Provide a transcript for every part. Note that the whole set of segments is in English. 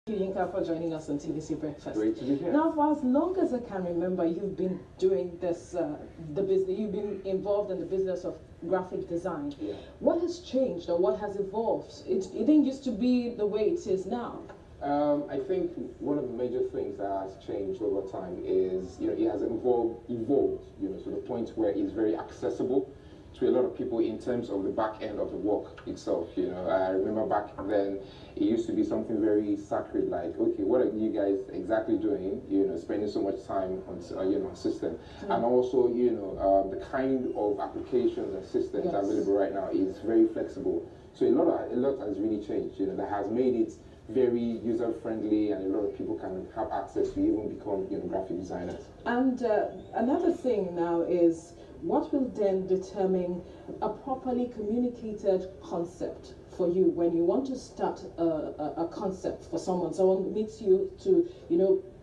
Thank you, Yinka, for joining us on TVC Breakfast. Great to be here. Now, for as long as I can remember, you've been doing this, the business. You've been involved in the business of graphic design. Yeah. What has changed, or what has evolved? It didn't used to be the way it is now. I think one of the major things that has changed over time is, it has evolved, to the point where it's very accessible to a lot of people in terms of the back end of the work itself. I remember back then it used to be something very sacred, like, okay, what are you guys exactly doing? Spending so much time on system, and also the kind of applications and systems available right now is very flexible. So a lot has really changed. That has made it very user friendly, and a lot of people can have access to even become graphic designers. And another thing now is, what will then determine a properly communicated concept for you when you want to start a concept for someone? Someone meets you to,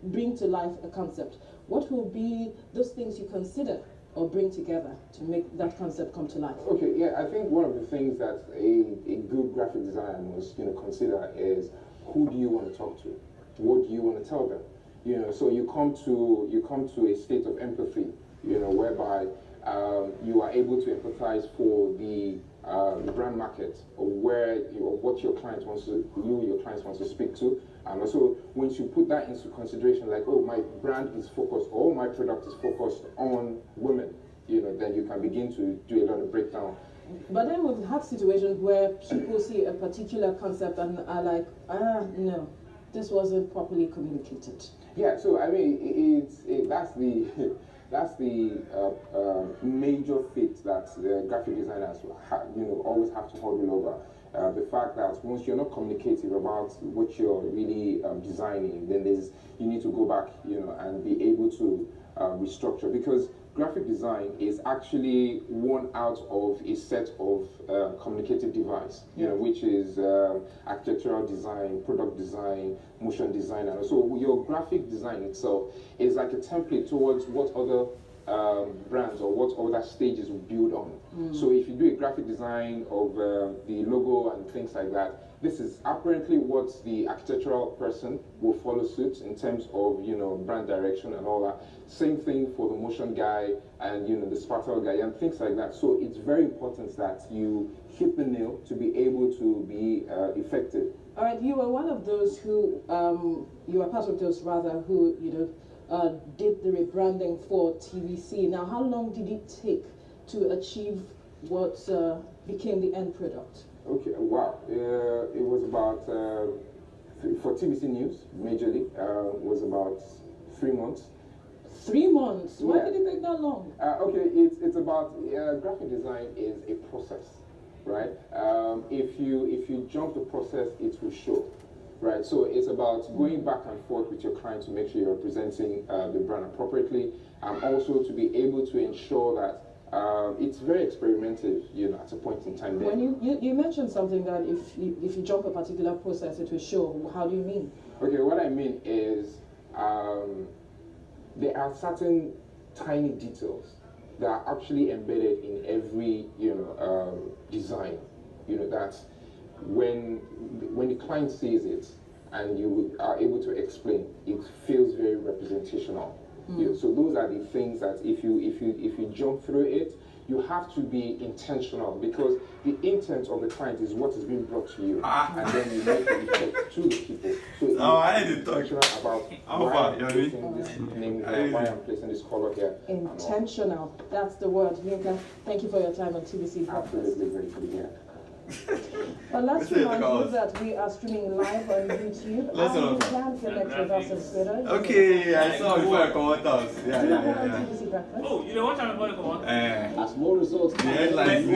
bring to life a concept. What will be those things you consider or bring together to make that concept come to life? Okay, yeah, I think one of the things that a good graphic designer must consider is, who do you want to talk to? What do you want to tell them? So you come to a state of empathy, whereby you are able to empathize for the brand market, or what your client wants to speak to. And also, once you put that into consideration, like, oh, my brand is focused, or my product is focused on women, then you can begin to do a lot of breakdown. But then we've had situations where people see a particular concept and are like, no, this wasn't properly communicated. Yeah, so I mean, that's the major fit that the graphic designers always have to hurdle over. The fact that once you're not communicative about what you're really designing, then you need to go back, and be able to restructure, because graphic design is actually one out of a set of communicative device, which is architectural design, product design, motion design, and so your graphic design itself is like a template towards what other brands or what other stages will build on. So if you do a graphic design of the logo and things like that, this is apparently what the architectural person will follow suit in terms of brand direction and all that. Same thing for the motion guy and the spatial guy and things like that. So it's very important that you hit the nail to be able to be effective. All right, you were one of those who you were part of those rather who did the rebranding for TVC. Now, how long did it take to achieve what became the end product? Okay, wow. It was about, for TVC News, majorly, was about 3 months. 3 months? Why Yeah. did it take that long? Okay, it's about, graphic design is a process, right? If you jump the process, it will show. Right, so it's about going back and forth with your client to make sure you're representing the brand appropriately, and also to be able to ensure that it's very experimentative, at a point in time. When you mentioned something that if you jump a particular process, it will show. How do you mean? Okay, what I mean is there are certain tiny details that are actually embedded in every design. That when the client sees it and you are able to explain, it feels very representational. So those are the things that if you jump through it, you have to be intentional, because the intent of the client is what is being brought to you, and then you make the effect to the people. So I need to talk about why I'm placing this name, why I'm placing this color here. Intentional. That's the word. Yinka, thank you for your time on TVC. Absolutely great to be here. But let's remind you that we are streaming live on YouTube, and you can connect with us on Twitter. Okay, I saw before I come out. Yeah. TVC Breakfast. Oh, you don't want to come on? As more results. the headlines.